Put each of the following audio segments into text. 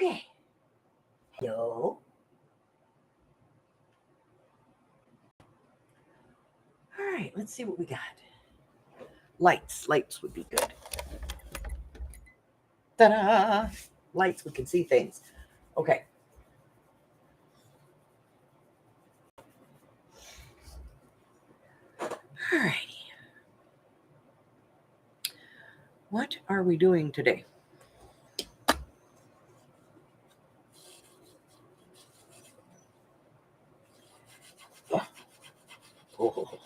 Okay. Hello. All right, let's see what we got. Lights. Lights would be good. Ta-da! Lights, we can see things. Okay. All righty. What are we doing today? Oh.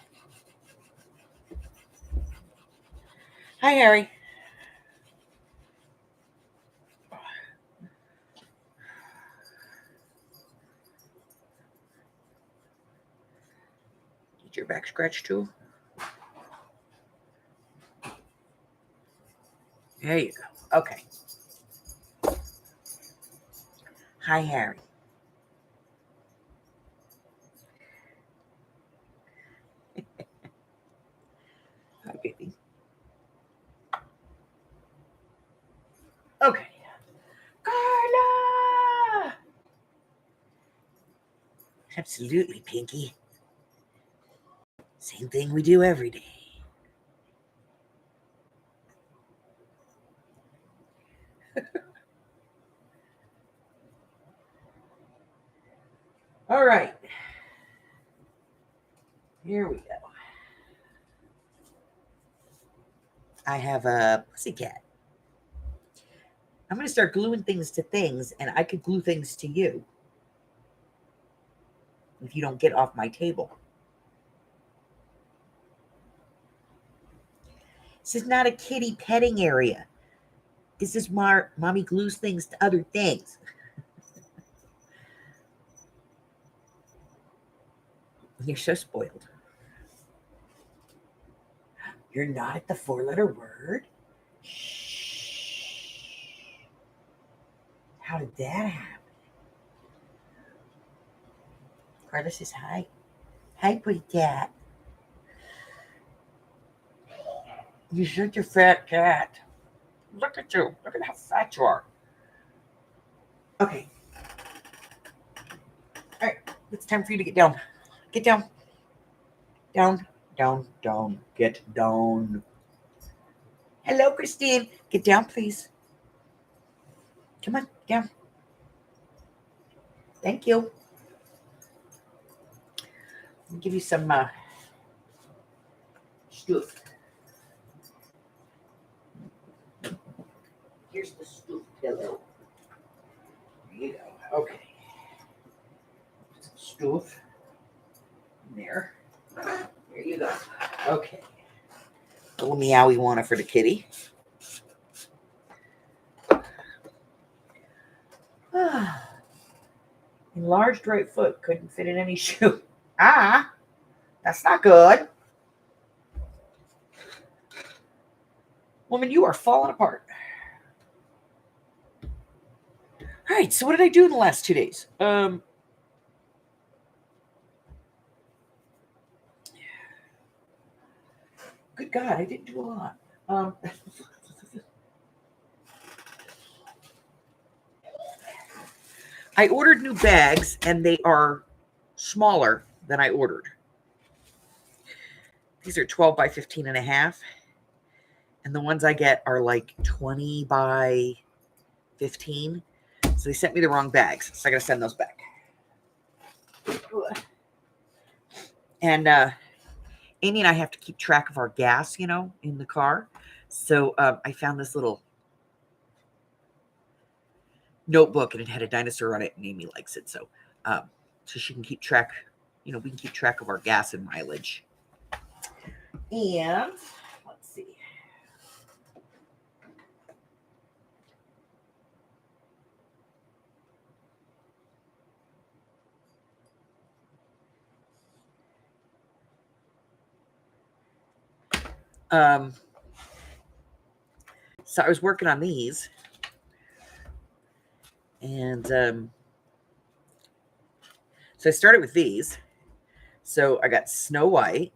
Hi, Harry. Did your back scratch too? There you go. Okay. Hi, Harry. Hi, baby. Okay. Carla! Absolutely, Pinky. Same thing we do every day. All right. Here we go. I have a pussycat. I'm going to start gluing things to things, and I could glue things to you if you don't get off my table. This is not a kitty petting area. This is where mommy glues things to other things. You're so spoiled. You're not at the 4-letter word? Shh. How did that happen? Carla says hi. Hi, pretty cat. You're such a fat cat. Look at you. Look at how fat you are. Okay. All right. It's time for you to get down. Get down. Down, down, down. Get down. Hello, Christine. Get down, please. Come on, down. Thank you. I'll give you some stuff. Here's the stuff pillow. There you go. Okay. Some stuff in there. There you go. Okay. A little meowie wanna for the kitty. Enlarged right foot couldn't fit in any shoe. That's not good. Woman, you are falling apart. All right, so what did I do in the last 2 days? Good God, I didn't do a lot. I ordered new bags, and they are smaller than I ordered. These are 12 by 15 and a half. And the ones I get are like 20 by 15. So they sent me the wrong bags. So I got to send those back. And Amy and I have to keep track of our gas, in the car. So I found this little notebook, and it had a dinosaur on it, and Amy likes it. So she can keep track, we can keep track of our gas and mileage. And let's see. So I was working on these, and so I started with these. So I got Snow White,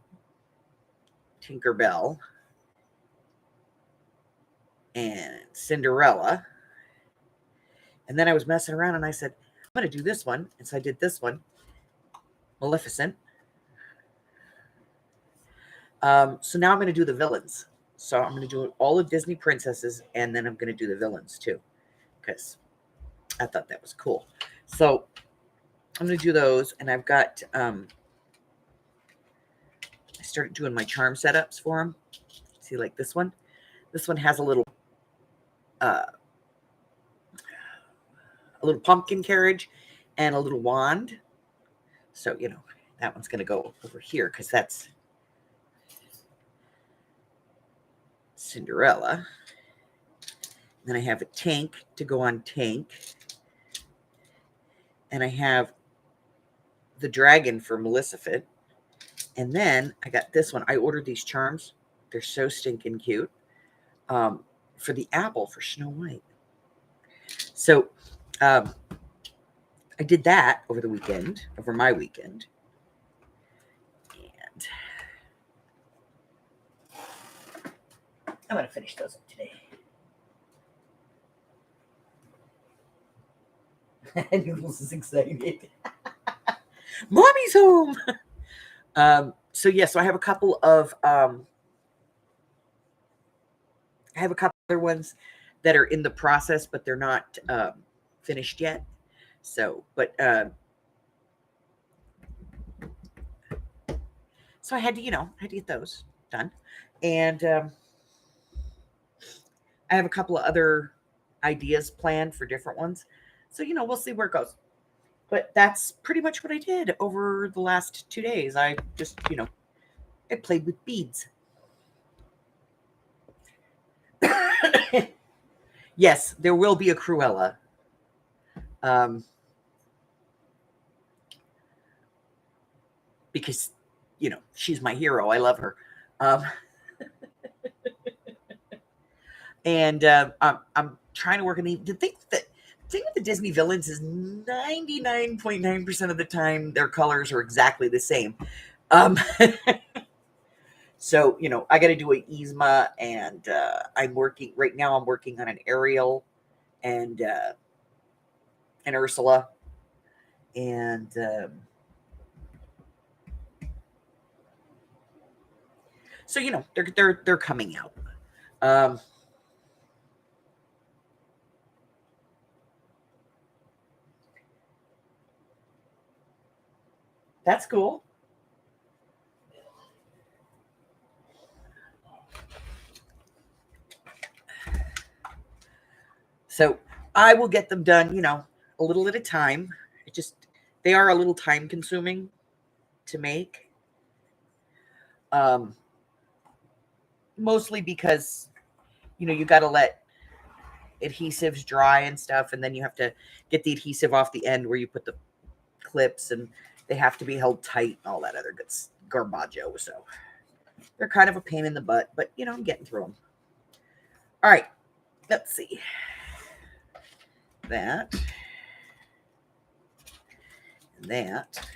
Tinkerbell, and Cinderella, And then I was messing around and I said, I'm going to do this one. And so I did this one, Maleficent. So now I'm going to do the villains. So I'm going to do all of Disney princesses, and then I'm going to do the villains too, because I thought that was cool. So I'm going to do those, and I've got, I started doing my charm setups for them. See, like this one. This one has a little pumpkin carriage and a little wand. So, you know, that one's going to go over here because that's Cinderella. Then I have a tank to go on tank. And I have the dragon for Maleficent. And then I got this one. I ordered these charms. They're so stinking cute. For the apple for Snow White. So I did that over the weekend, over my weekend. And I'm going to finish those up today. Noodles is excited. Mommy's home. So I have a couple of other ones that are in the process, but they're not finished yet. So, but so I had to get those done, and I have a couple of other ideas planned for different ones. So we'll see where it goes. But that's pretty much what I did over the last 2 days. I just I played with beads. Yes, there will be a Cruella. Because she's my hero. I love her. And I'm trying to work on the thing with the Disney villains is 99.9% of the time their colors are exactly the same. So I got to do an Yzma, and I'm working on an Ariel and an Ursula, and so they're coming out. That's cool. So I will get them done, a little at a time. They are a little time consuming to make. Mostly because, you got to let adhesives dry and stuff, and then you have to get the adhesive off the end where you put the clips, and they have to be held tight and all that other good garbaggio. So they're kind of a pain in the butt, but I'm getting through them. All right, let's see. That and that.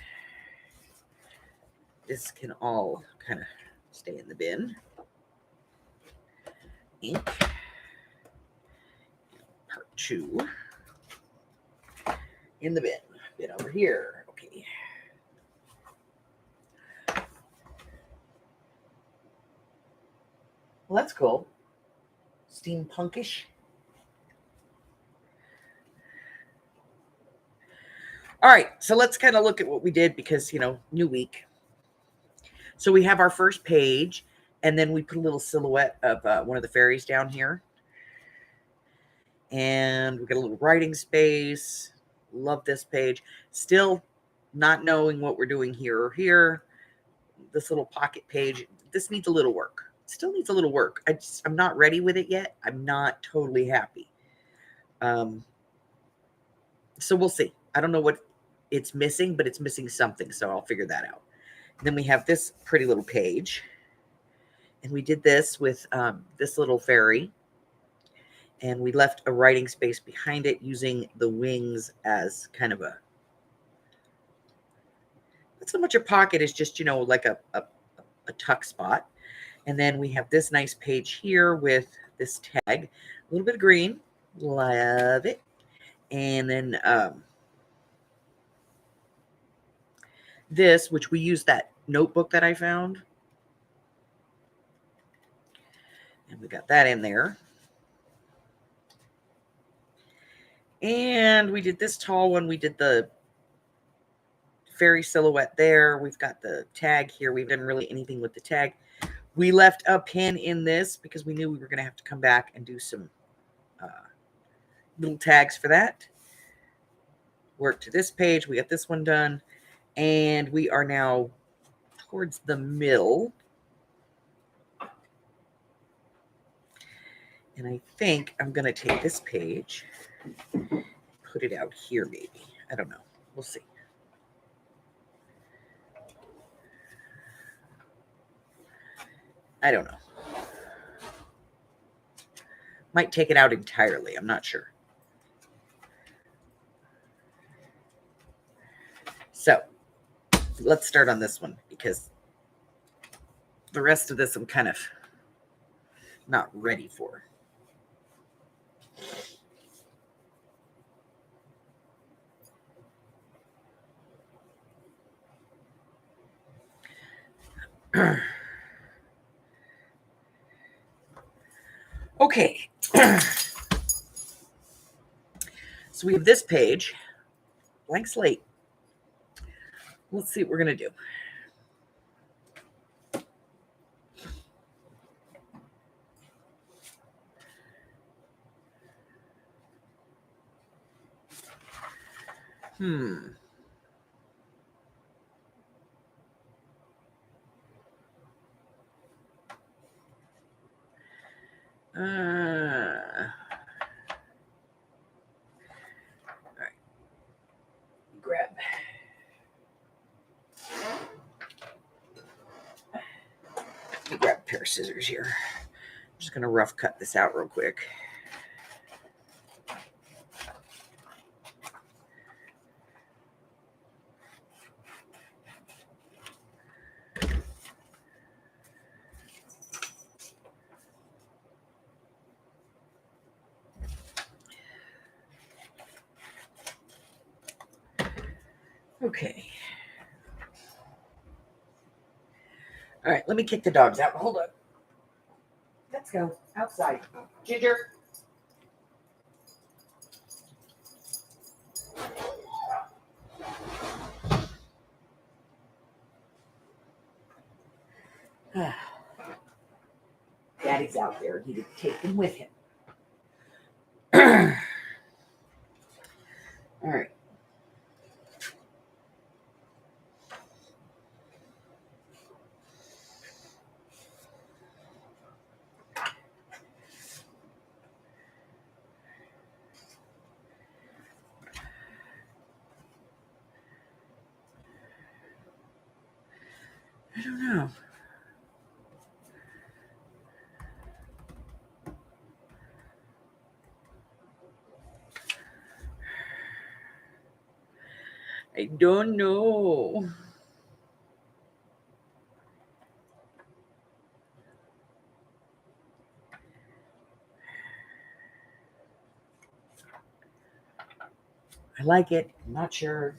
This can all kind of stay in the bin. Ink. Part 2 in the bin. Bin over here. Okay. Well, that's cool. Steampunkish. All right, so let's kind of look at what we did because, new week. So we have our first page, and then we put a little silhouette of one of the fairies down here. And we got a little writing space. Love this page. Still not knowing what we're doing here or here. This little pocket page, this needs a little work. Still needs a little work. I'm not ready with it yet. I'm not totally happy. So we'll see. I don't know what it's missing, but it's missing something. So I'll figure that out. And then we have this pretty little page. And we did this with this little fairy. And we left a writing space behind it using the wings as kind of not so much a pocket as just, like a tuck spot. And then we have this nice page here with this tag, a little bit of green. Love it. And then this, which we use that notebook that I found. And we got that in there. And we did this tall one. We did the fairy silhouette there. We've got the tag here. We didn't really anything with the tag. We left a pin in this because we knew we were going to have to come back and do some little tags for that. Work to this page. We got this one done. And we are now towards the middle. And I think I'm going to take this page, put it out here maybe. I don't know. We'll see. I don't know. Might take it out entirely. I'm not sure. So let's start on this one because the rest of this I'm kind of not ready for. Okay. So we have this page, blank slate. Let's see what we're going to do. All right. Grab a pair of scissors here. I'm just going to rough cut this out real quick. Okay. All right, let me kick the dogs out. Hold on. Let's go outside. Ginger. Daddy's out there. He didn't take them with him. All right. I don't know. I don't know. I like it. I'm not sure.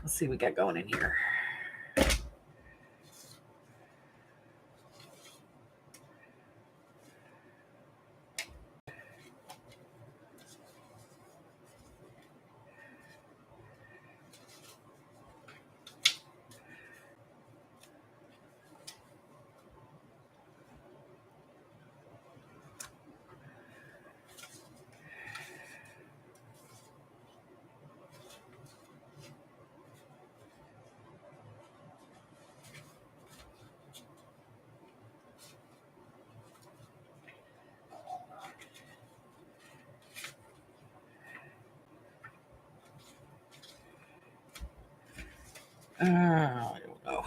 Let's see what we got going in here. I don't know.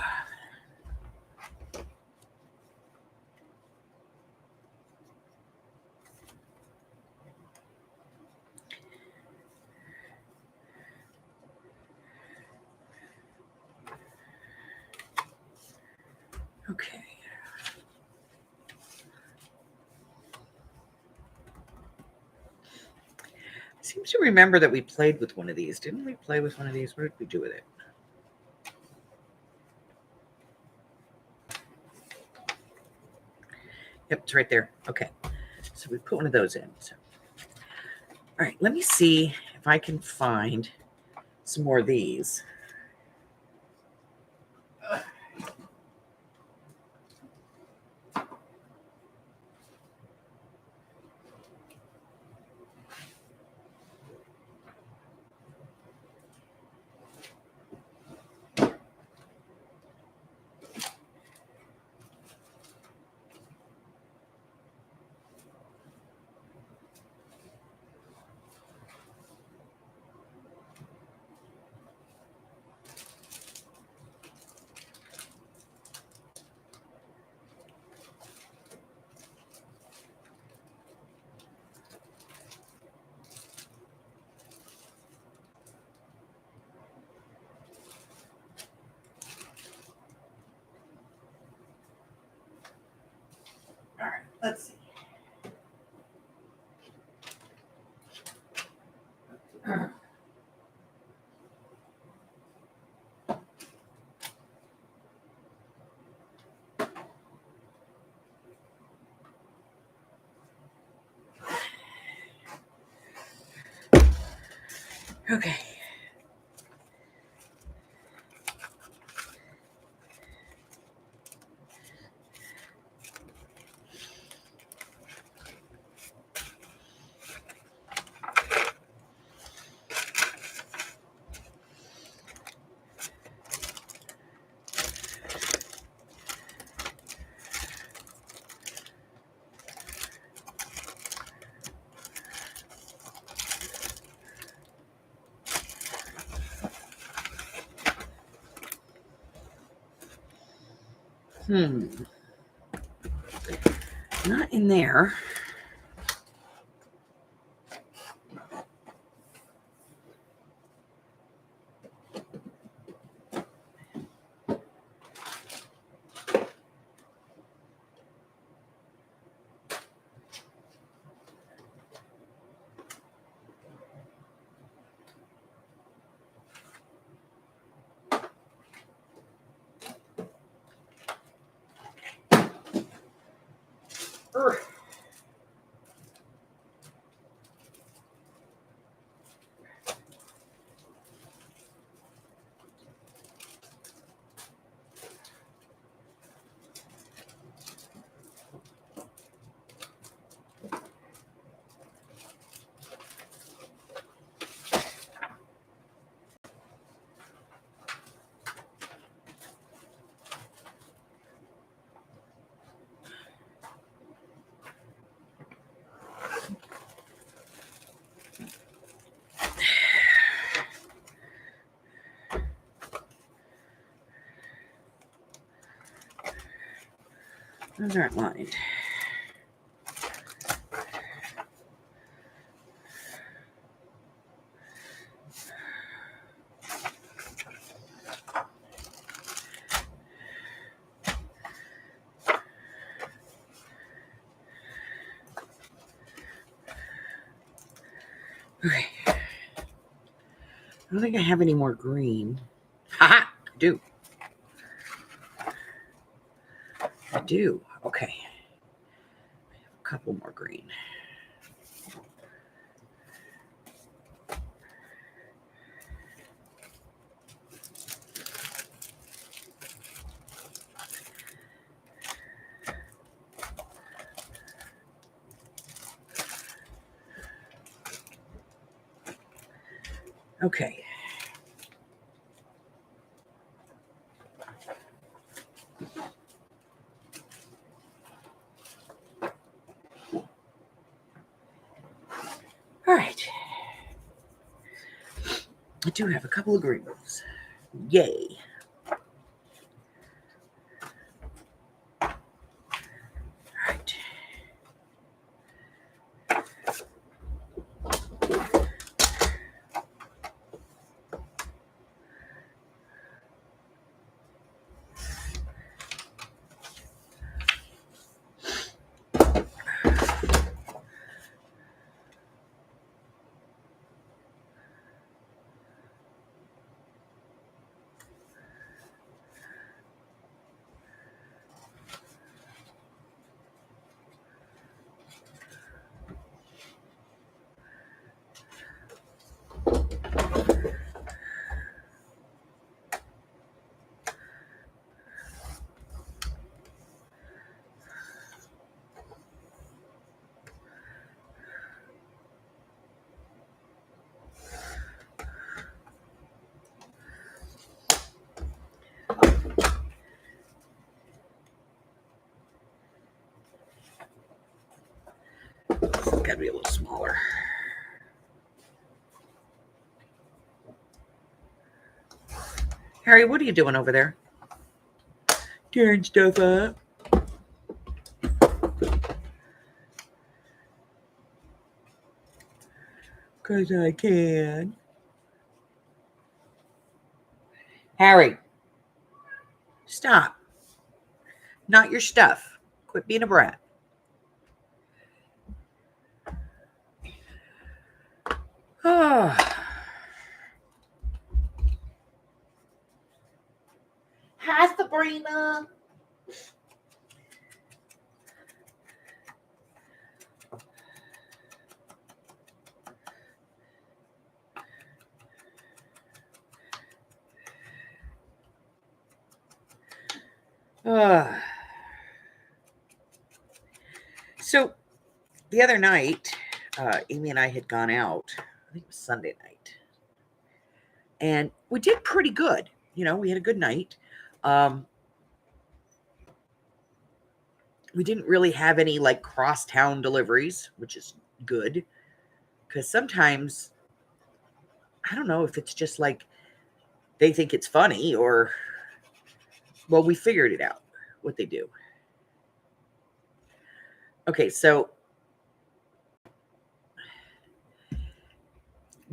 Okay. seem to remember that we played with one of these. Didn't we play with one of these? What did we do with it? Yep, it's right there. Okay. So we put one of those in. So. All right, let me see if I can find some more of these. All right, let's see. Okay. Not in there. Those aren't lined. Okay. I don't think I have any more green. Haha, I do. I do. Okay. I have a couple more green. Okay. All right. I do have a couple of green ones. Yay. All right. got to be a little smaller. Harry, what are you doing over there? Tearing stuff up. Because I can. Harry, stop. Not your stuff. Quit being a brat. Oh. Hi, Sabrina. So the other night, Amy and I had gone out. I think it was Sunday night. And we did pretty good. You know, we had a good night. We didn't really have any like crosstown deliveries, which is good. Because sometimes, I don't know if it's just like they think it's funny or, well, we figured it out what they do. Okay, so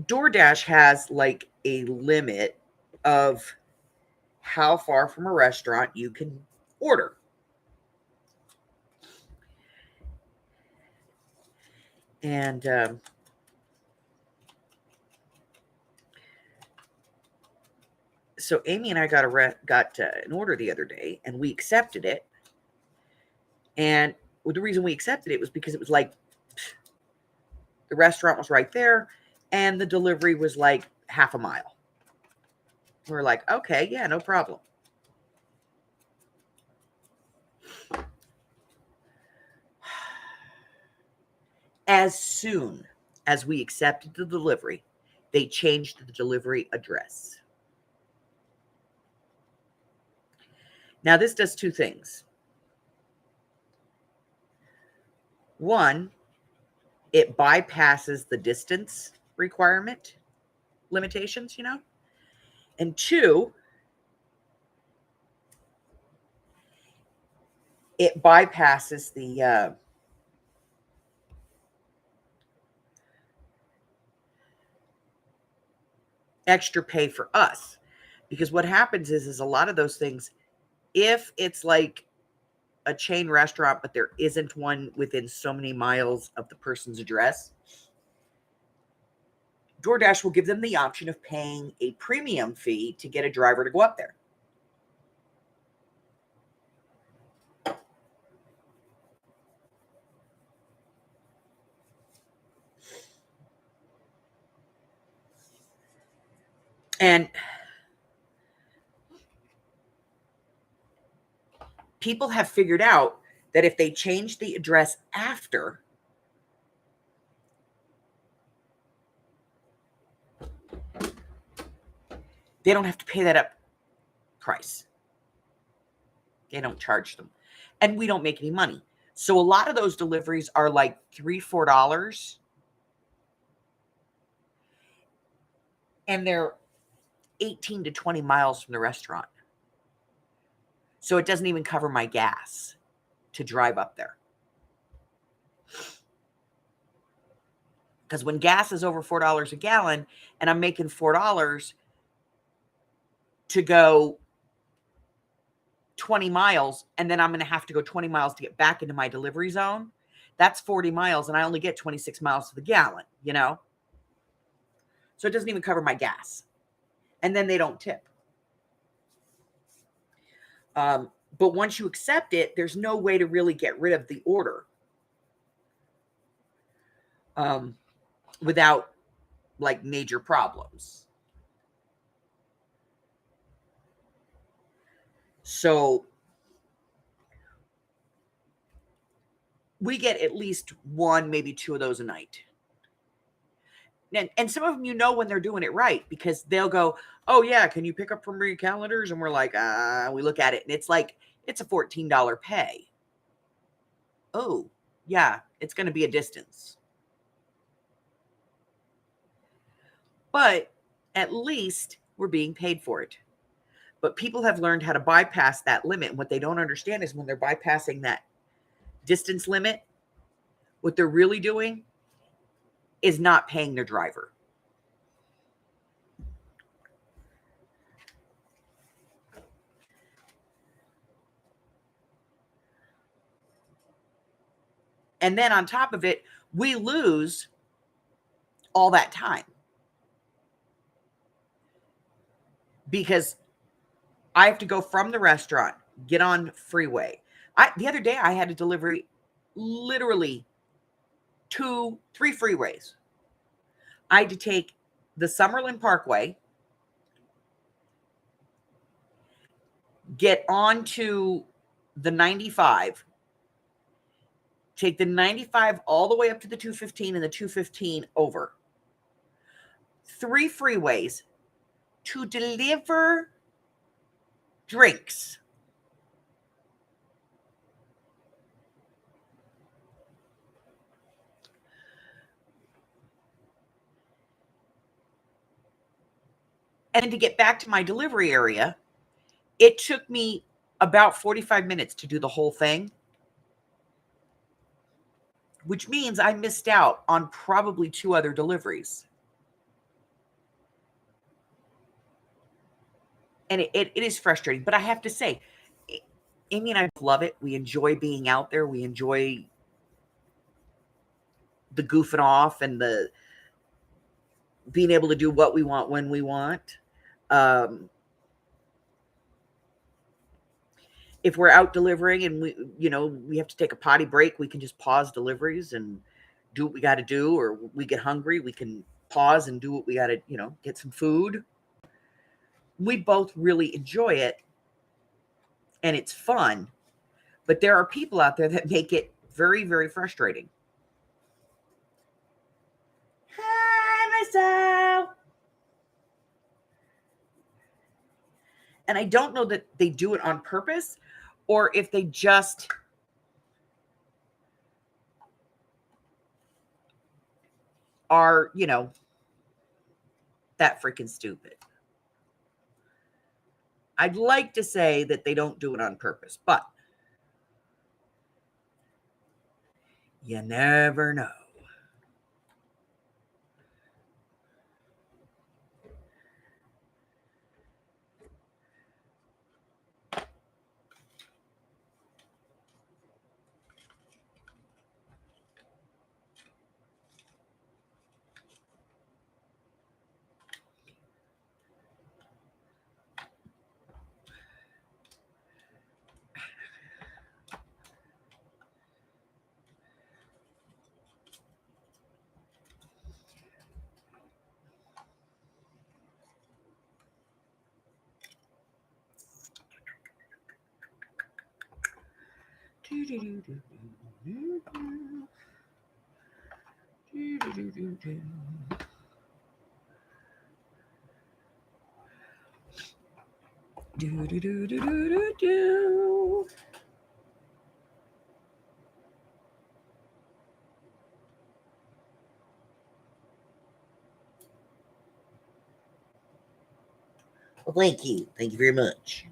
DoorDash has like a limit of how far from a restaurant you can order. And so Amy and I got an order the other day, and we accepted it. And the reason we accepted it was because it was like the restaurant was right there, and the delivery was like half a mile. We're like, okay, yeah, no problem. As soon as we accepted the delivery, they changed the delivery address. Now, this does two things. One, it bypasses the distance requirement limitations, you know? And two, it bypasses the extra pay for us. Because what happens is a lot of those things, if it's like a chain restaurant, but there isn't one within so many miles of the person's address, DoorDash will give them the option of paying a premium fee to get a driver to go up there. And people have figured out that if they change the address after, they don't have to pay that up price. They don't charge them. And we don't make any money. So a lot of those deliveries are like $3, $4. And they're 18 to 20 miles from the restaurant. So it doesn't even cover my gas to drive up there. Because when gas is over $4 a gallon and I'm making $4 to go 20 miles, and then I'm going to have to go 20 miles to get back into my delivery zone, that's 40 miles, and I only get 26 miles to the gallon, you know? So it doesn't even cover my gas. And then they don't tip. But once you accept it, there's no way to really get rid of the order without like major problems. So we get at least one, maybe two of those a night. And some of them, you know, when they're doing it right, because they'll go, oh yeah, can you pick up from Marie Callender's? And we're like, we look at it and it's like, it's a $14 pay. Oh yeah, it's going to be a distance. But at least we're being paid for it. But people have learned how to bypass that limit. And what they don't understand is when they're bypassing that distance limit, what they're really doing is not paying their driver. And then on top of it, we lose all that time. Because I have to go from the restaurant, get on freeway. The other day I had a delivery, literally 3 freeways. I had to take the Summerlin Parkway, get onto the 95, take the 95 all the way up to the 215 and the 215 over. 3 freeways to deliver drinks. And to get back to my delivery area, it took me about 45 minutes to do the whole thing, which means I missed out on probably 2 other deliveries. And it is frustrating, but I have to say, Amy and I love it. We enjoy being out there. We enjoy the goofing off and the being able to do what we want when we want. If we're out delivering and we have to take a potty break, we can just pause deliveries and do what we got to do, or we get hungry, we can pause and do what we got to, get some food. We both really enjoy it and it's fun, but there are people out there that make it very, very frustrating. Hi, myself. And I don't know that they do it on purpose or if they just are, that freaking stupid. I'd like to say that they don't do it on purpose, but you never know. Well, thank you. Thank you very much.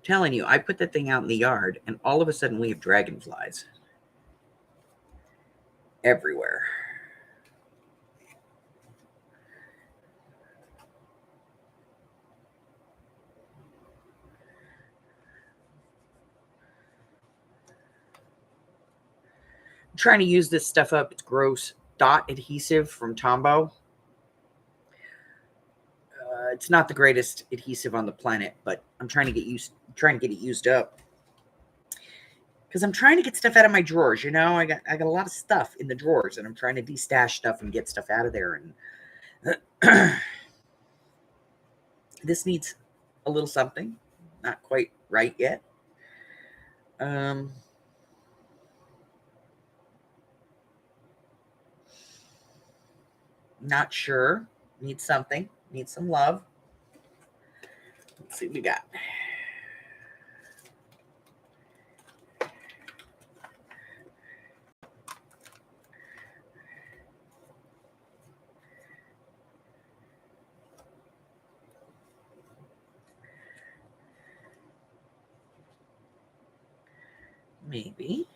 Telling you, I put that thing out in the yard and all of a sudden we have dragonflies everywhere. I'm trying to use this stuff up. It's gross. dot adhesive from Tombow. It's not the greatest adhesive on the planet, but I'm trying to get it used up. Because I'm trying to get stuff out of my drawers, I got a lot of stuff in the drawers, and I'm trying to destash stuff and get stuff out of there. And this needs a little something, not quite right yet. Not sure. Needs something. Needs some love. Let's see what we got. Maybe.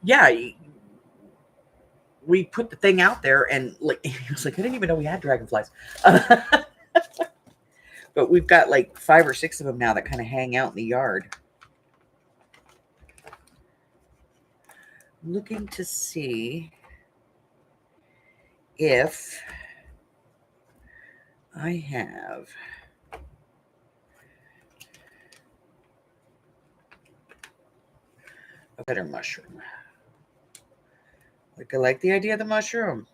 Yeah, we put the thing out there, and like it was like I didn't even know we had dragonflies. But we've got like 5 or 6 of them now that kind of hang out in the yard. Looking to see if I have a better mushroom. Like I like the idea of the mushroom.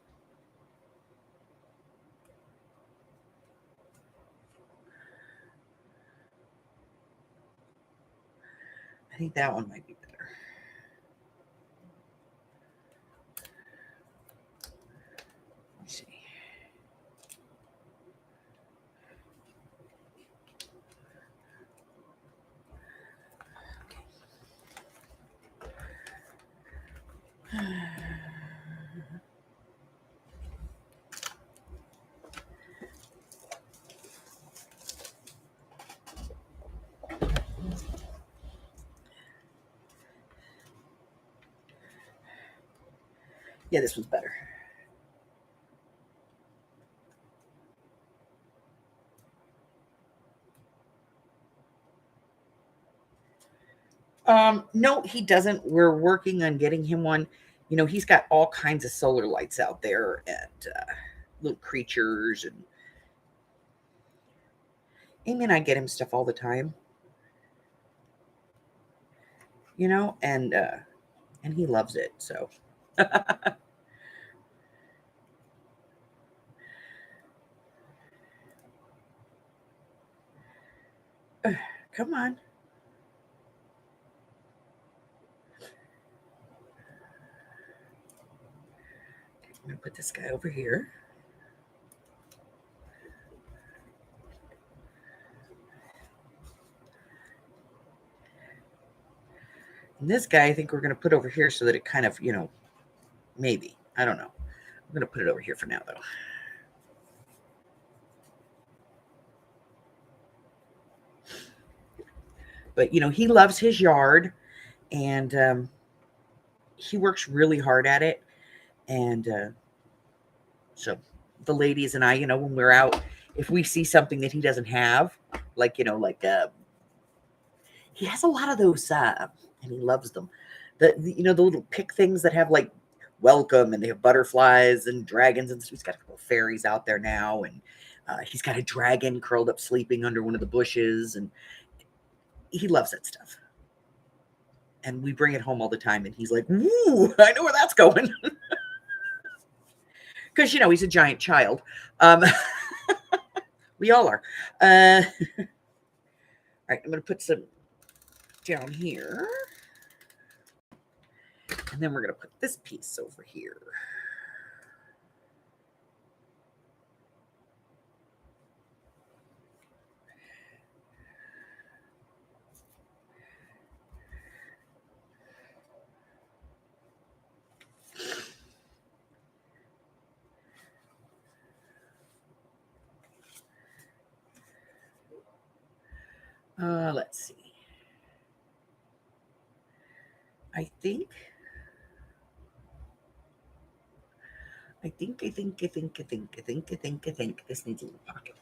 I think that one might be better. Let's see. Yeah, this one's better. No, he doesn't. We're working on getting him one. He's got all kinds of solar lights out there and little creatures, and Amy and I get him stuff all the time. And he loves it. So come on. I'm gonna put this guy over here. And this guy, I think we're gonna put over here so that it kind of, maybe. I don't know. I'm gonna put it over here for now, though. But he loves his yard, and he works really hard at it. And so the ladies and I, when we're out, if we see something that he doesn't have, like he has a lot of those, and he loves them. The little pick things that have like welcome, and they have butterflies and dragons, and he's got a couple of fairies out there now, and he's got a dragon curled up sleeping under one of the bushes, and he loves that stuff. And we bring it home all the time, and he's like, "Woo, I know where that's going." Because he's a giant child. We all are. All right, I'm going to put some down here. And then we're going to put this piece over here. Let's see. I think this needs a little pocket.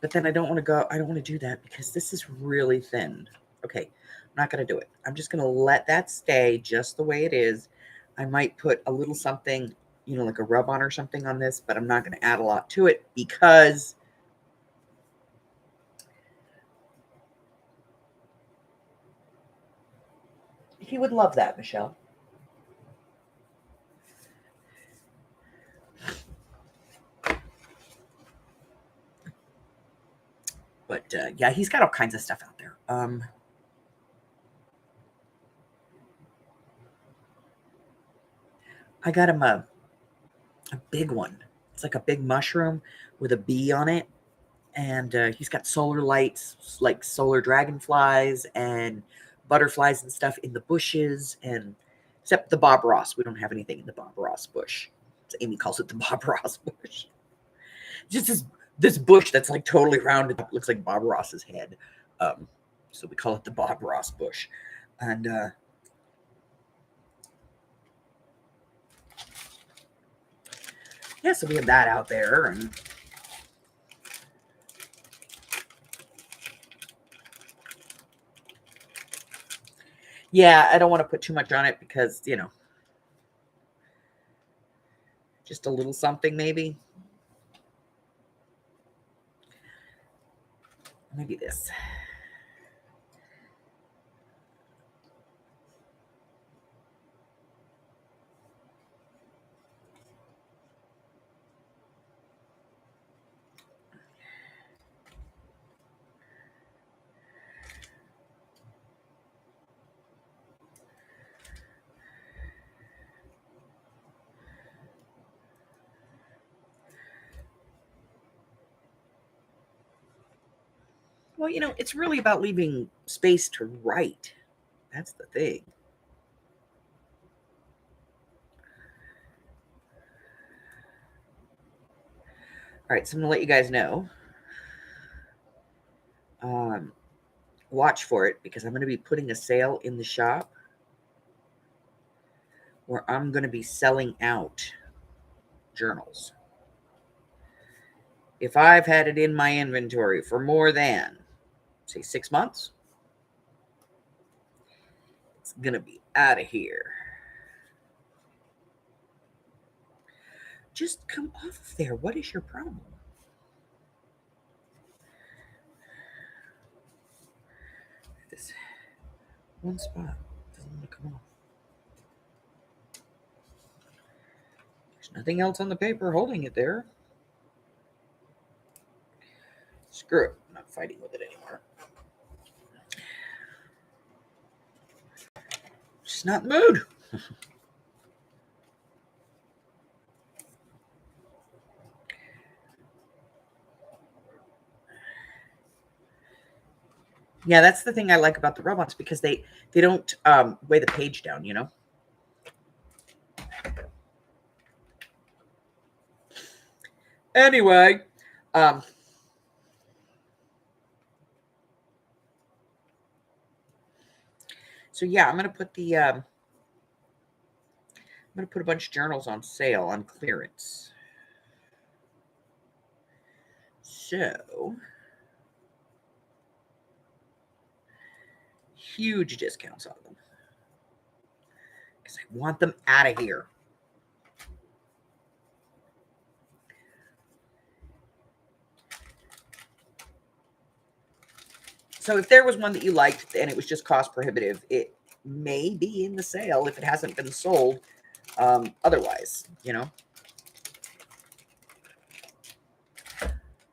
But then I don't want to do that because this is really thin. Okay, I'm not going to do it. I'm just going to let that stay just the way it is. I might put a little something, like a rub on or something on this, but I'm not going to add a lot to it because he would love that, Michelle. But yeah, he's got all kinds of stuff out there. I got him a big one. It's like a big mushroom with a bee on it. And he's got solar lights, like solar dragonflies and butterflies and stuff in the bushes. And except the Bob Ross, we don't have anything in the Bob Ross bush. So Amy calls it the Bob Ross bush. Just this bush that's like totally rounded up, looks like Bob Ross's head. So we call it the Bob Ross bush. And yeah, so we have that out there. And yeah, I don't want to put too much on it because, just a little something maybe. Maybe this. Well, it's really about leaving space to write. That's the thing. All right, so I'm going to let you guys know. Watch for it because I'm going to be putting a sale in the shop where I'm going to be selling out journals. If I've had it in my inventory for more than, say, 6 months, it's going to be out of here. Just come off of there. What is your problem? This one spot doesn't want to come off. There's nothing else on the paper holding it there. Screw it. I'm not fighting with it anymore. Just not in the mood. Yeah, that's the thing I like about the robots because they don't weigh the page down, Anyway, so yeah, I'm gonna put a bunch of journals on sale on clearance. So huge discounts on them because I want them out of here. So if there was one that you liked and it was just cost prohibitive, it may be in the sale if it hasn't been sold otherwise,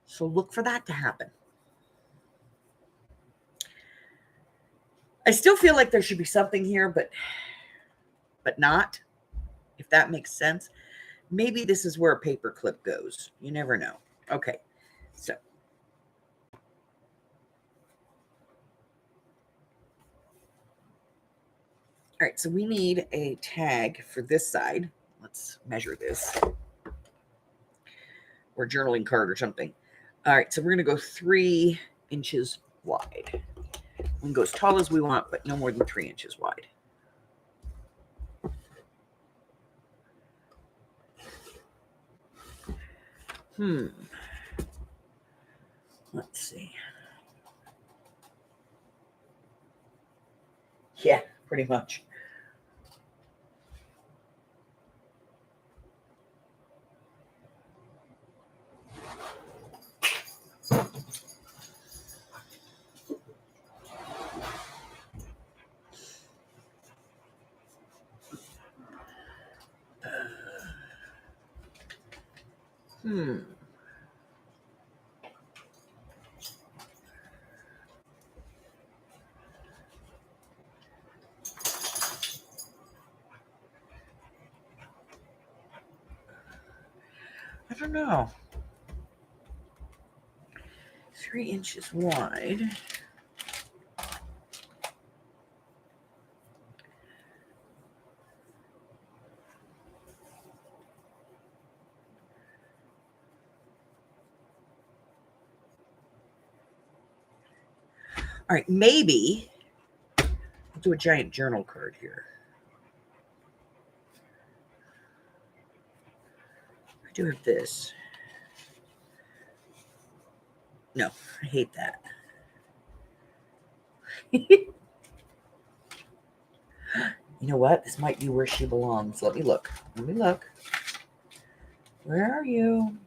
So look for that to happen. I still feel like there should be something here, but not, if that makes sense. Maybe this is where a paper clip goes. You never know. Okay, so right, so we need a tag for this side. Let's measure this. Or journaling card or something. All right, so we're going to go 3 inches wide. We can go as tall as we want, but no more than 3 inches wide. Let's see. Yeah, pretty much. I don't know. 3 inches wide. All right, maybe I'll do a giant journal card here. I do have this. No, I hate that. You know what? This might be where she belongs. Let me look. Let me look. Where are you?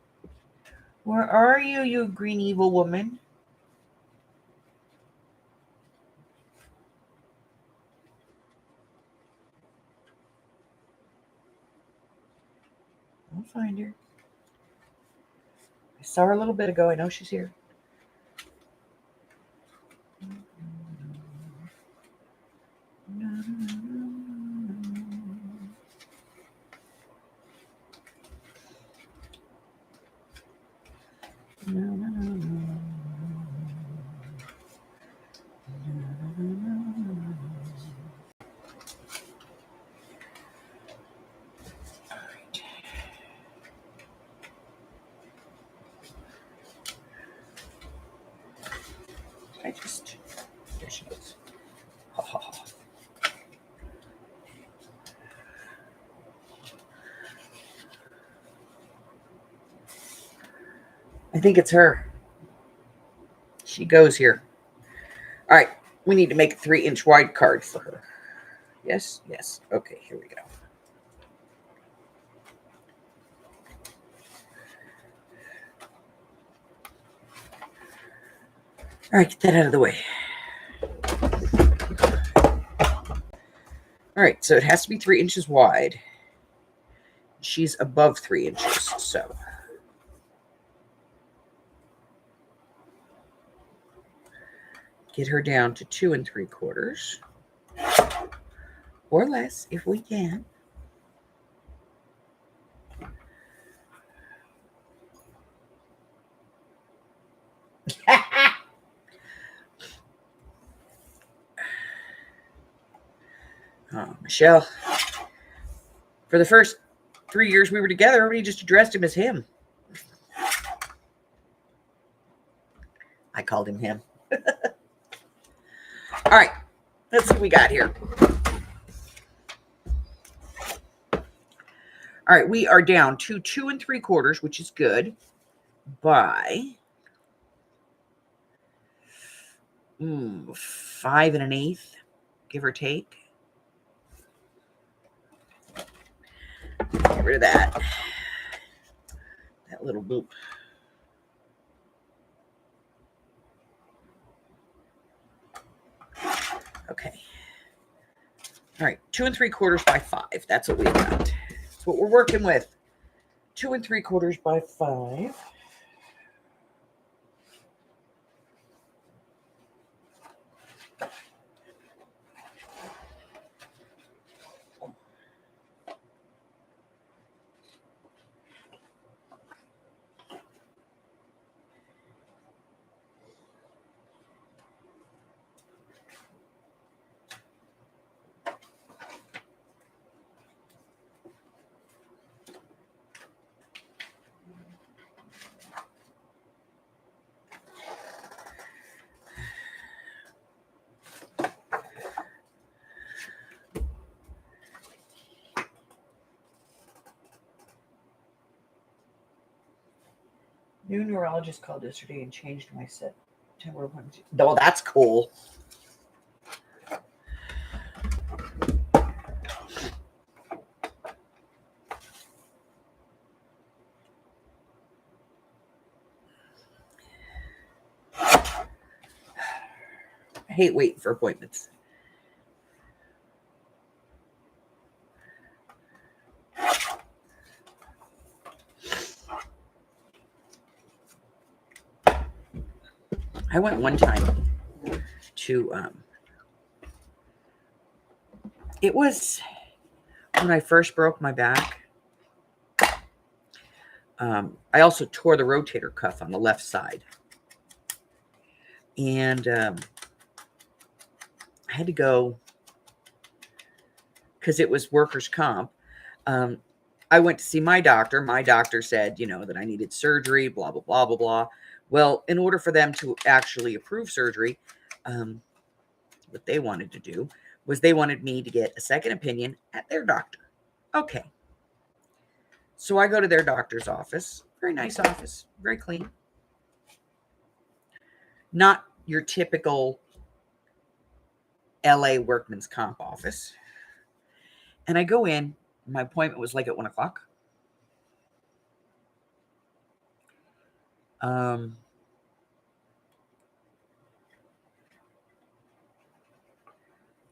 Where are you, you green evil woman? I'll find her. I saw her a little bit ago. I know she's here. There she goes. I think it's her. She goes here. All right, we need to make a 3-inch wide card for her. Yes, yes. Okay, here we go. All right, get that out of the way. All right, so it has to be 3 inches wide. She's above 3 inches, so. Get her down to 2 3/4. Or less, if we can. Oh, Michelle. For the first 3 years we were together, everybody just addressed him as him. I called him him. All right, let's see what we got here. All right, we are down to 2 3/4, which is good, by 5 1/8, give or take. Get rid of that little boop. Okay. All right, 2 3/4 by 5. That's what we got. That's what we're working with. 2 3/4 by 5. New neurologist called yesterday and changed my September appointment. Oh, that's cool. I hate waiting for appointments. I went one time to, it was when I first broke my back. I also tore the rotator cuff on the left side. And I had to go because it was workers' comp. I went to see my doctor. My doctor said, that I needed surgery, blah, blah, blah, blah, blah. Well, in order for them to actually approve surgery, what they wanted to do was they wanted me to get a second opinion at their doctor. Okay. So I go to their doctor's office. Very nice office. Very clean. Not your typical LA workman's comp office. And I go in. My appointment was like at 1 o'clock.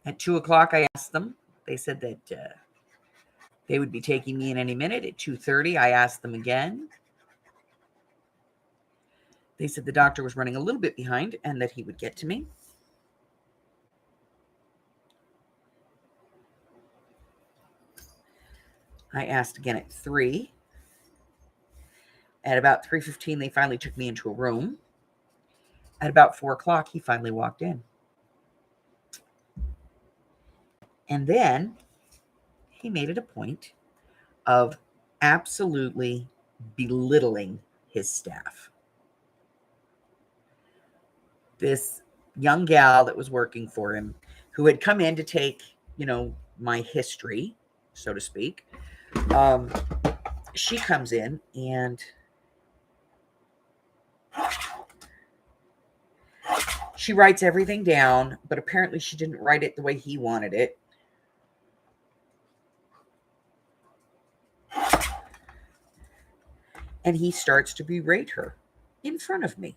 At 2 o'clock, I asked them. They said that they would be taking me in any minute. At 2:30, I asked them again. They said the doctor was running a little bit behind and that he would get to me. I asked again at 3. At about 3:15, they finally took me into a room. At about 4 o'clock, he finally walked in. And then he made it a point of absolutely belittling his staff. This young gal that was working for him, who had come in to take, my history, so to speak, she comes in and she writes everything down, but apparently she didn't write it the way he wanted it. And he starts to berate her in front of me.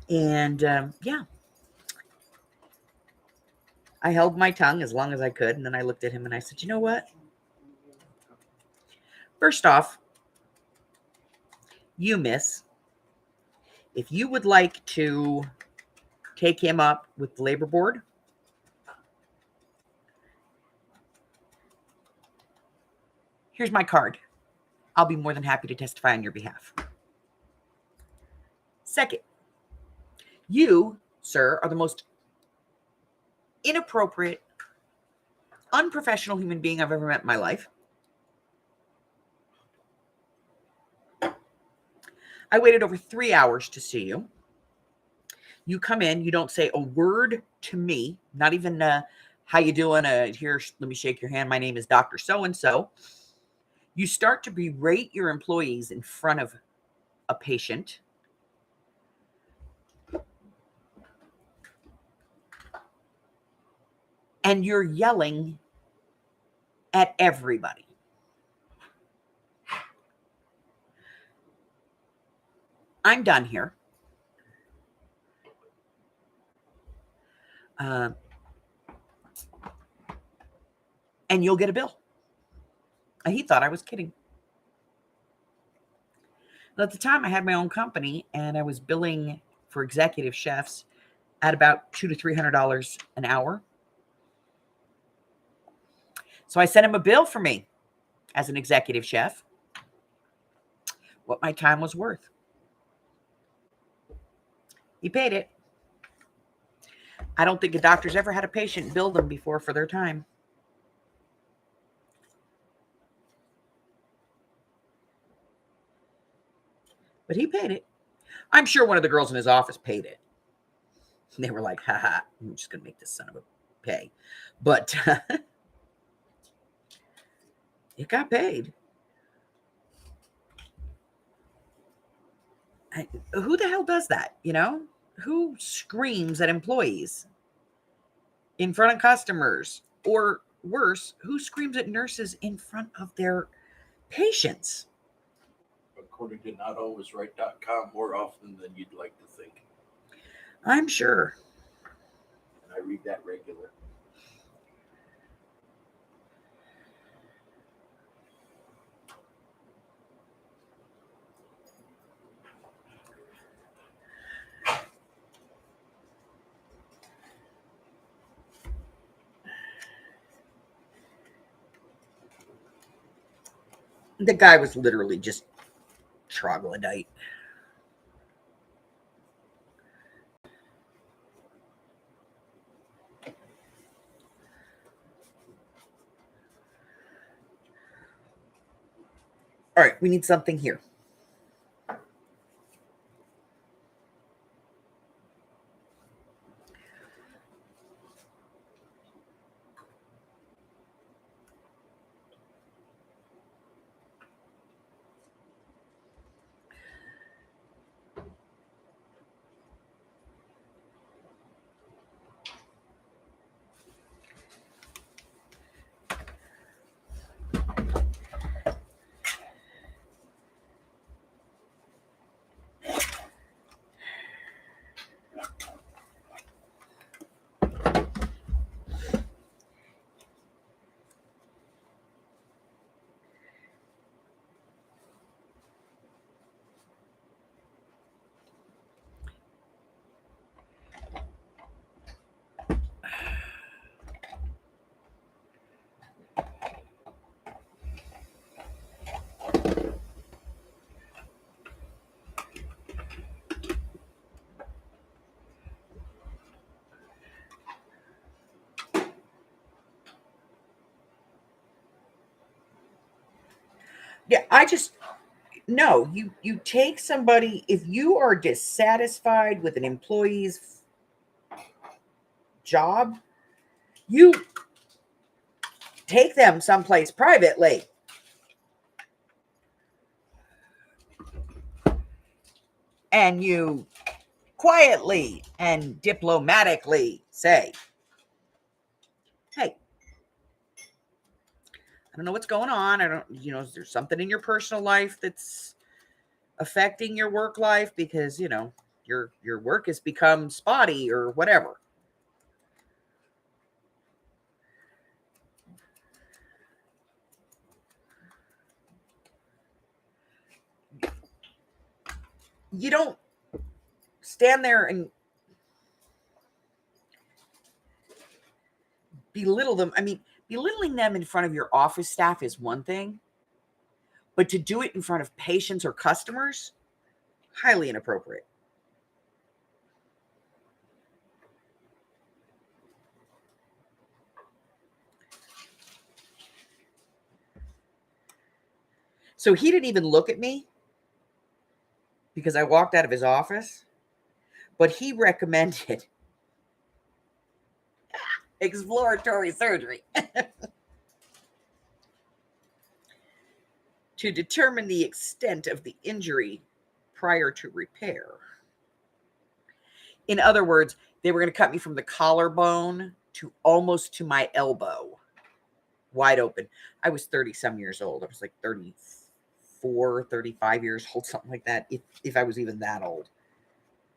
And yeah, I held my tongue as long as I could. And then I looked at him and I said, you know what? First off, you miss, if you would like to take him up with the labor board, here's my card. I'll be more than happy to testify on your behalf. Second, you, sir, are the most inappropriate, unprofessional human being I've ever met in my life. I waited over 3 hours to see you. You come in, you don't say a word to me, not even how you doing? Here, let me shake your hand. My name is Dr. So-and-so. You start to berate your employees in front of a patient. And you're yelling at everybody. I'm done here. And you'll get a bill. And he thought I was kidding. At the time, I had my own company, and I was billing for executive chefs at about $200 to $300 an hour. So I sent him a bill for me as an executive chef, what my time was worth. He paid it. I don't think a doctor's ever had a patient bill them before for their time. But he paid it. I'm sure one of the girls in his office paid it. And they were like, haha, I'm just going to make this son of a pay. But it got paid. Who the hell does that, you know? Who screams at employees in front of customers? Or worse, who screams at nurses in front of their patients? According to notalwaysright.com, more often than you'd like to think. I'm sure. And I read that regular. The guy was literally just troglodyte. All right, we need something here. Yeah, no, you take somebody, if you are dissatisfied with an employee's job, you take them someplace privately. And you quietly and diplomatically say, hey, I don't know what's going on. Is there something in your personal life that's affecting your work life because, your work has become spotty or whatever. You don't stand there and belittle them. I mean, belittling them in front of your office staff is one thing, but to do it in front of patients or customers, highly inappropriate. So he didn't even look at me because I walked out of his office, but he recommended exploratory surgery to determine the extent of the injury prior to repair. In other words, they were going to cut me from the collarbone to almost to my elbow, wide open. I was 30 some years old. I was like 34, 35 years old, something like that, if I was even that old.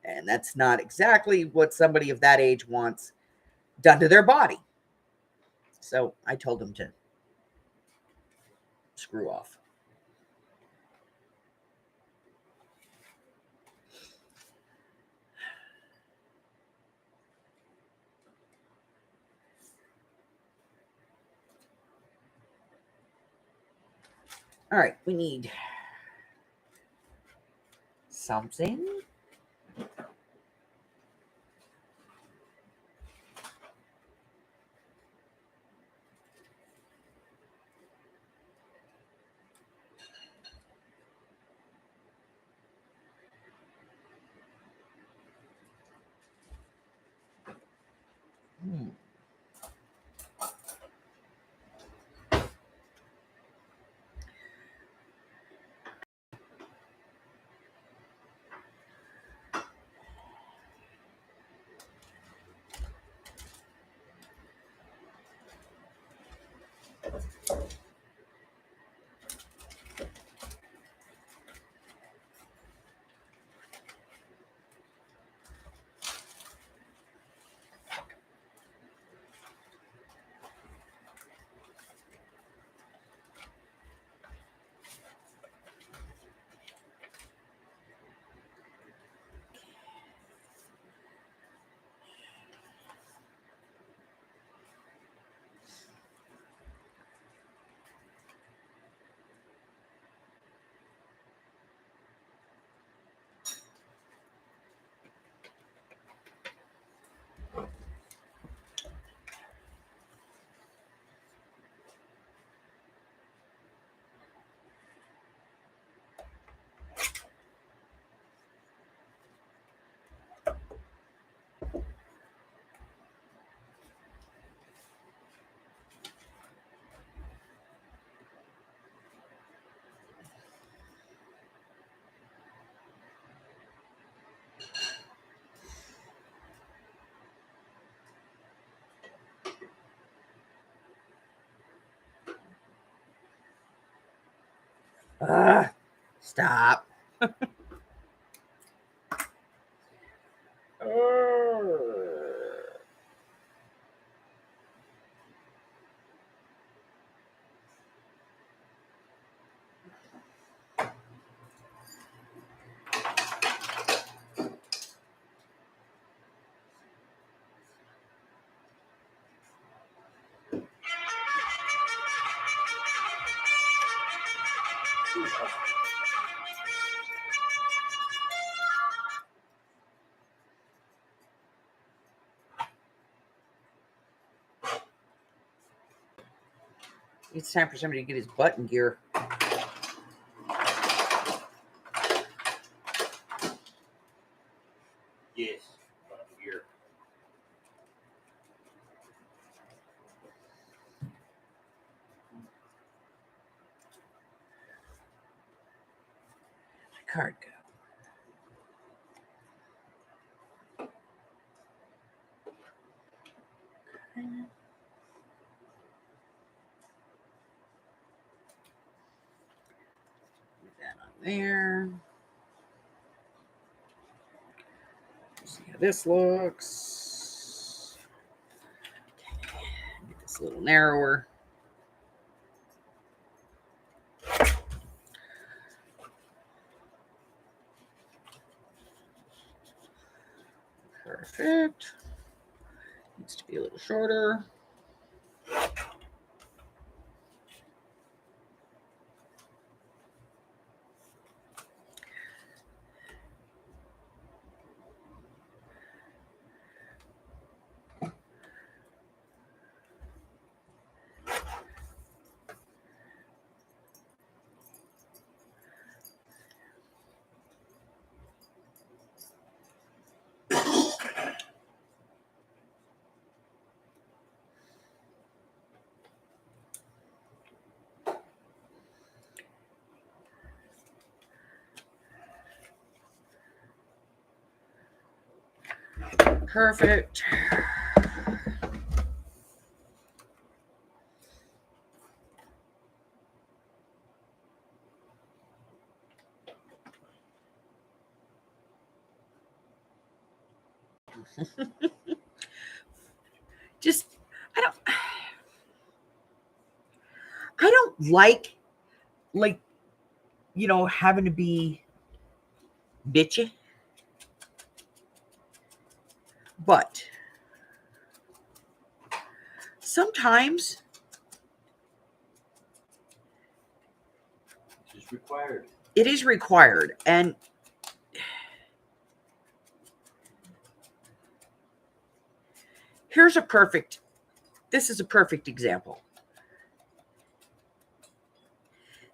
And that's not exactly what somebody of that age wants done to their body. So I told him to screw off. All right, we need something. Stop. It's time for somebody to get his butt in gear. Yes. Here. My card go. Put that on there. See how this looks. Get this a little narrower. Perfect. Needs to be a little shorter. Perfect. Just I don't like having to be bitchy. But sometimes It's required. it is required. And this is a perfect example.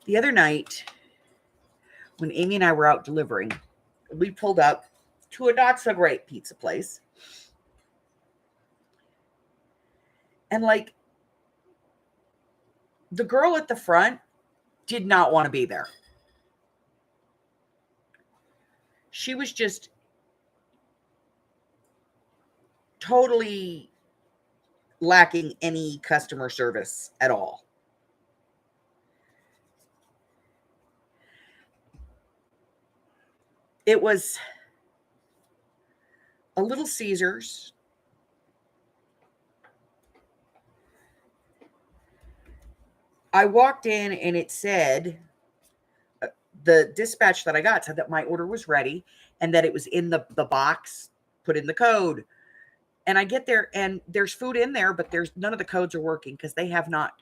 The other night, when Amy and I were out delivering, we pulled up to a not so great pizza place. And the girl at the front did not want to be there. She was just totally lacking any customer service at all. It was a Little Caesars. I walked in and it said, the dispatch that I got said that my order was ready and that it was in the box, put in the code. And I get there and there's food in there, but none of the codes are working because they have not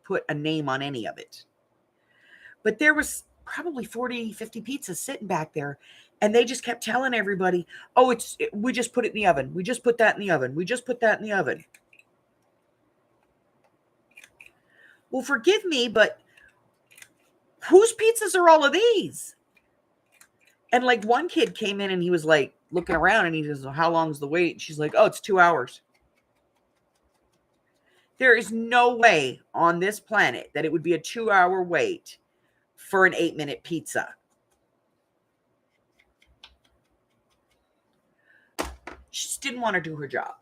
put a name on any of it. But there was probably 40, 50 pizzas sitting back there. And they just kept telling everybody, oh, we just put it in the oven. We just put that in the oven. We just put that in the oven. Well, forgive me, but whose pizzas are all of these? And one kid came in and he was looking around and he says, well, how long's the wait? And she's like, oh, it's 2 hours. There is no way on this planet that it would be a 2-hour wait for an 8-minute pizza. She just didn't want to do her job.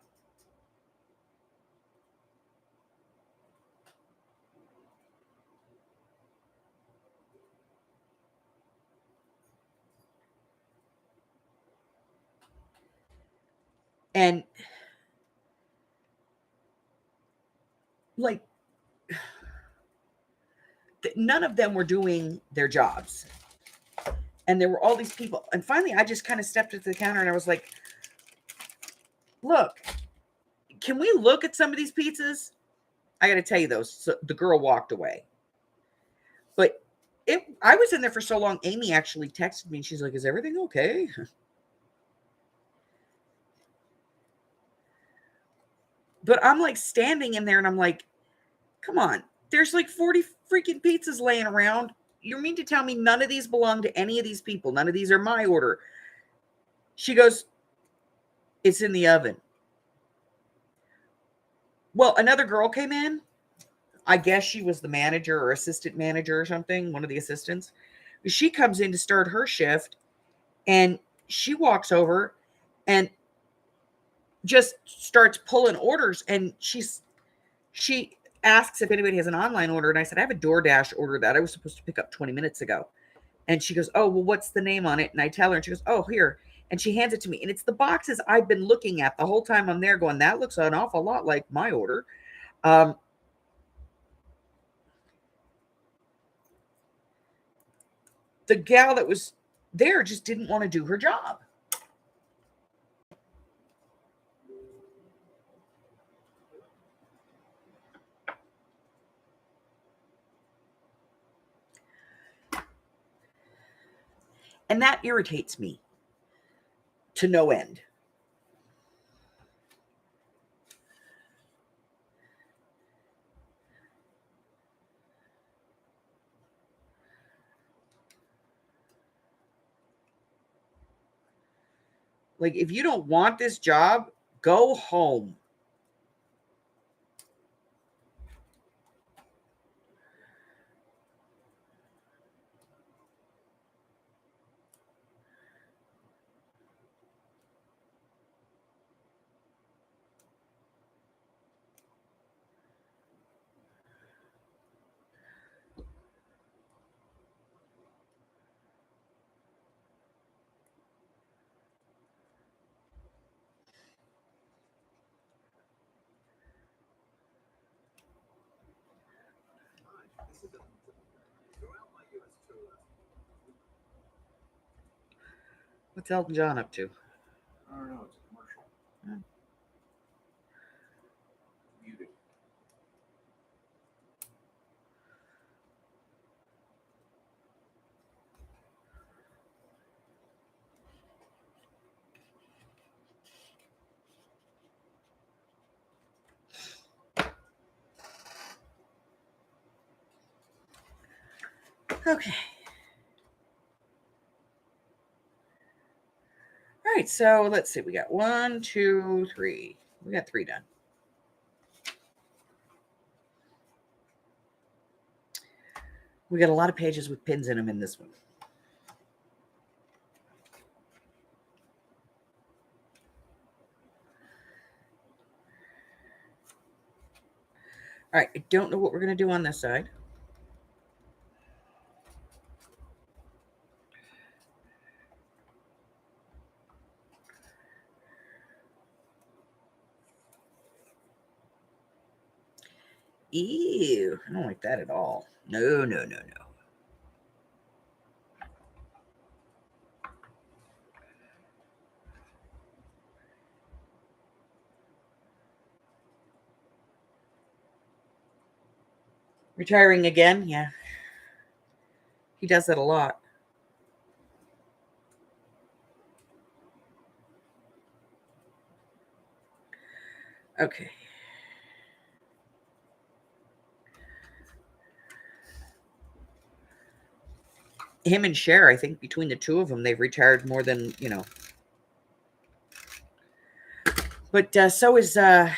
And like, none of them were doing their jobs. And there were all these people. And finally, I just kind of stepped to the counter and I was like, look, can we look at some of these pizzas? I got to tell you, though, so the girl walked away. But I was in there for so long, Amy actually texted me and she's like, is everything okay? But I'm like standing in there and I'm like, come on, there's like 40 freaking pizzas laying around. You mean to tell me none of these belong to any of these people? None of these are my order. She goes, it's in the oven. Well, another girl came in. I guess she was the manager or assistant manager or something, one of the assistants. She comes in to start her shift and she walks over and just starts pulling orders. And she asks if anybody has an online order. And I said, I have a DoorDash order that I was supposed to pick up 20 minutes ago. And she goes, oh, well, what's the name on it? And I tell her and she goes, oh, here. And she hands it to me. And it's the boxes I've been looking at the whole time I'm there going, that looks an awful lot like my order. The gal that was there just didn't want to do her job. And that irritates me to no end. Like, if you don't want this job, go home. What's Elton John up to? I don't know. It's a commercial. Hmm. Muted. Okay. All right, so let's see. We got 1, 2, 3. We got 3 done. We got a lot of pages with pins in them in this one. All right, I don't know what we're going to do on this side. Ew, I don't like that at all. No, no, no, no. Retiring again? Yeah. He does that a lot. Okay. Him and Cher, I think between the two of them, they've retired more than, you know. But so is Oh,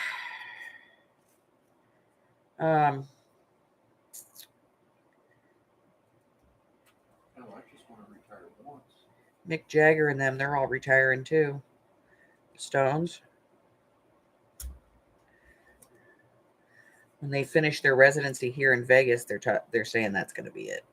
I just want to retire once. Mick Jagger and them. They're all retiring too. Stones. When they finish their residency here in Vegas, they're saying that's going to be it.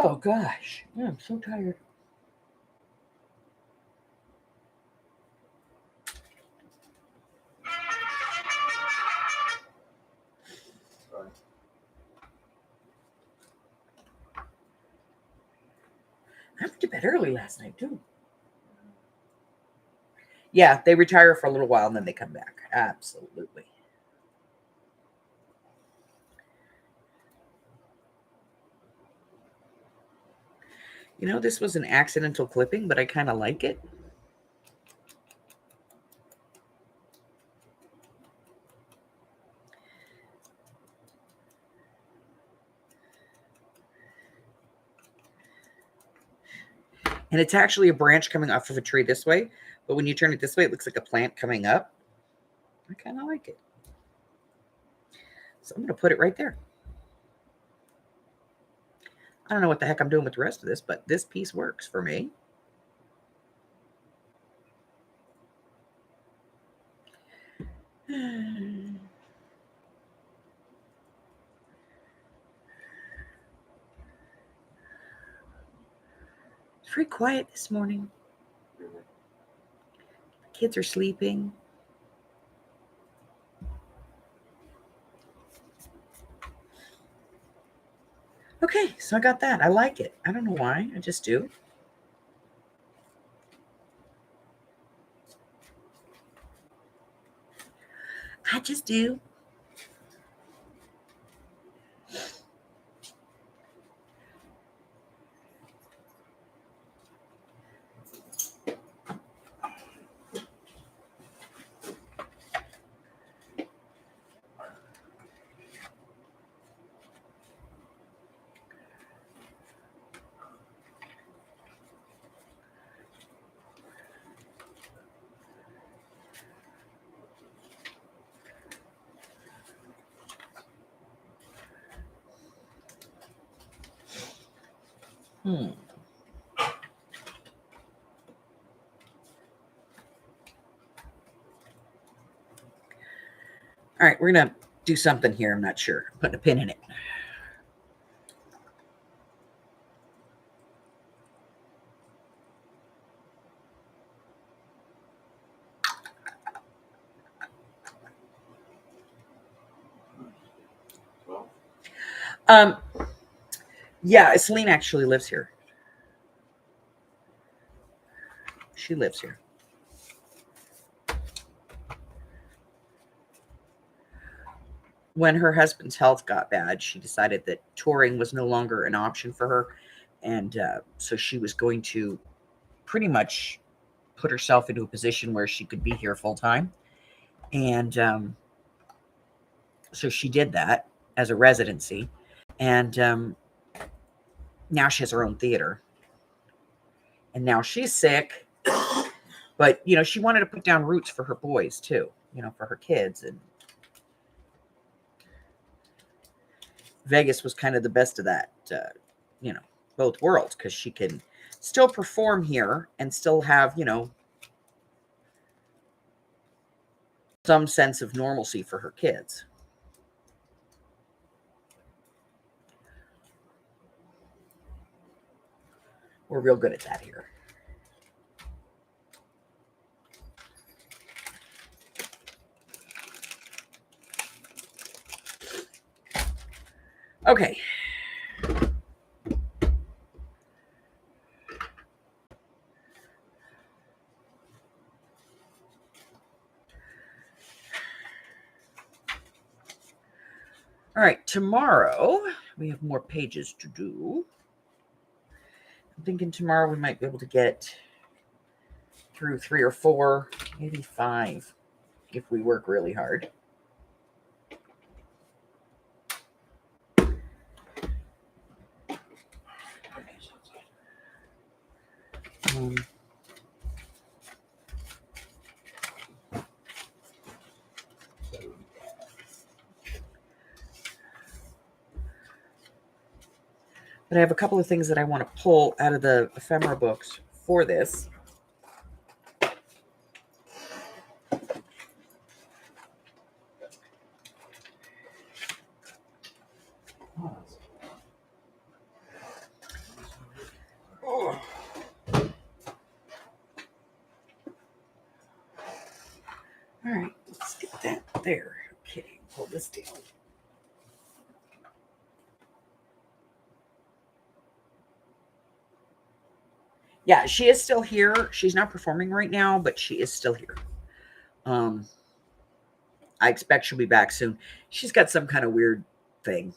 Oh gosh, yeah, I'm so tired. I went to bed early last night too. Yeah, they retire for a little while and then they come back. Absolutely. You know, this was an accidental clipping, but I kind of like it. And it's actually a branch coming off of a tree this way. But when you turn it this way, it looks like a plant coming up. I kind of like it. So I'm going to put it right there. I don't know what the heck I'm doing with the rest of this, but this piece works for me. It's very quiet this morning. The kids are sleeping. Okay, so I got that. I like it. I don't know why. I just do. I just do. All right, we're going to do something here. I'm not sure. I'm putting a pin in it. Yeah, Celine actually lives here. She lives here. When her husband's health got bad, she decided that touring was no longer an option for her. And so she was going to pretty much put herself into a position where she could be here full time. And so she did that as a residency. And now she has her own theater. And now she's sick. But, you know, she wanted to put down roots for her boys too, you know, for her kids. And Vegas was kind of the best of that, you know, both worlds, because she can still perform here and still have, you know, some sense of normalcy for her kids. We're real good at that here. Okay. All right, tomorrow we have more pages to do. I'm thinking tomorrow we might be able to get through 3 or 4, maybe 5, if we work really hard. But I have a couple of things that I want to pull out of the ephemera books for this. There. Okay, pull this down. Yeah, she is still here. She's not performing right now, but she is still here. I expect she'll be back soon. She's got some kind of weird thing.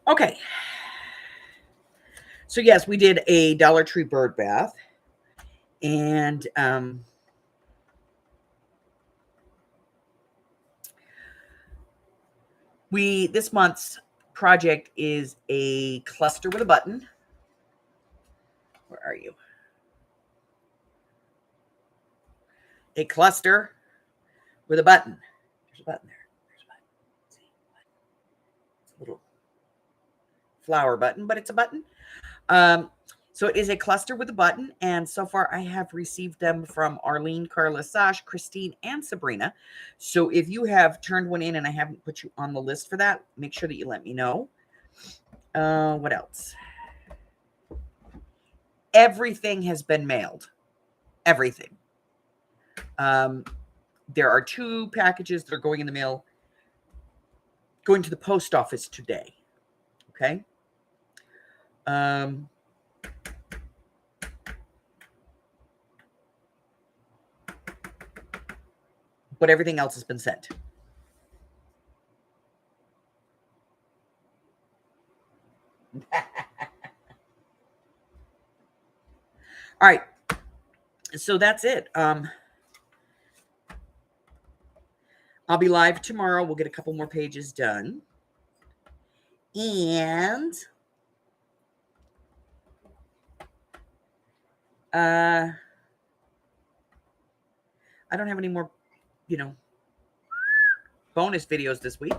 Okay. So yes, we did a Dollar Tree bird bath. And this month's project is a cluster with a button. Where are you? A cluster with a button. There's a button there. There's a button. See? It's a little flower button, but it's a button. So it is a cluster with a button, and so far I have received them from Arlene, Carla, Sash, Christine, and Sabrina. So if you have turned one in and I haven't put you on the list for that, make sure that you let me know. What else? Everything has been mailed. Everything. There are 2 packages that are going in the mail, going to the post office today. Okay. But everything else has been sent. All right. So that's it. I'll be live tomorrow. We'll get a couple more pages done. And I don't have any more, bonus videos this week.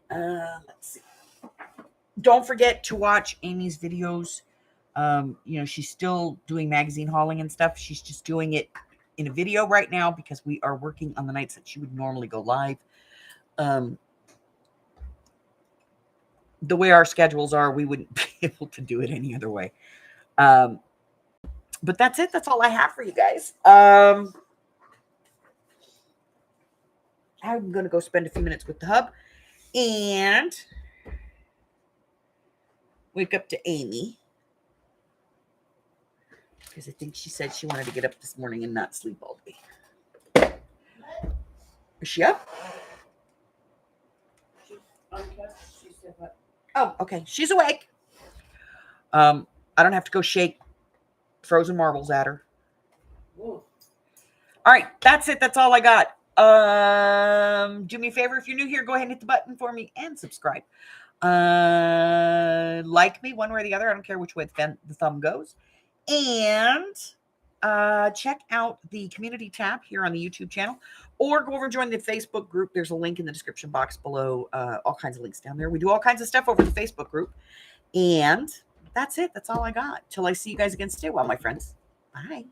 Let's see. Don't forget to watch Amy's videos. She's still doing magazine hauling and stuff. She's just doing it in a video right now because we are working on the nights that she would normally go live. The way our schedules are, we wouldn't be able to do it any other way. But that's it. That's all I have for you guys. I'm going to go spend a few minutes with the hub and wake up to Amy. Because I think she said she wanted to get up this morning and not sleep all day. Is she up? She's unkempt. She said what? Oh, okay. She's awake. I don't have to go shake frozen marbles at her. Whoa. All right. That's it. That's all I got. Do me a favor. If you're new here, go ahead and hit the button for me and subscribe. Like me one way or the other. I don't care which way the thumb goes. And check out the community tab here on the YouTube channel, or go over and join the Facebook group. There's a link in the description box below. All kinds of links down there. We do all kinds of stuff over the Facebook group. And that's it. That's all I got. Till I see you guys again. Stay well, my friends. Bye.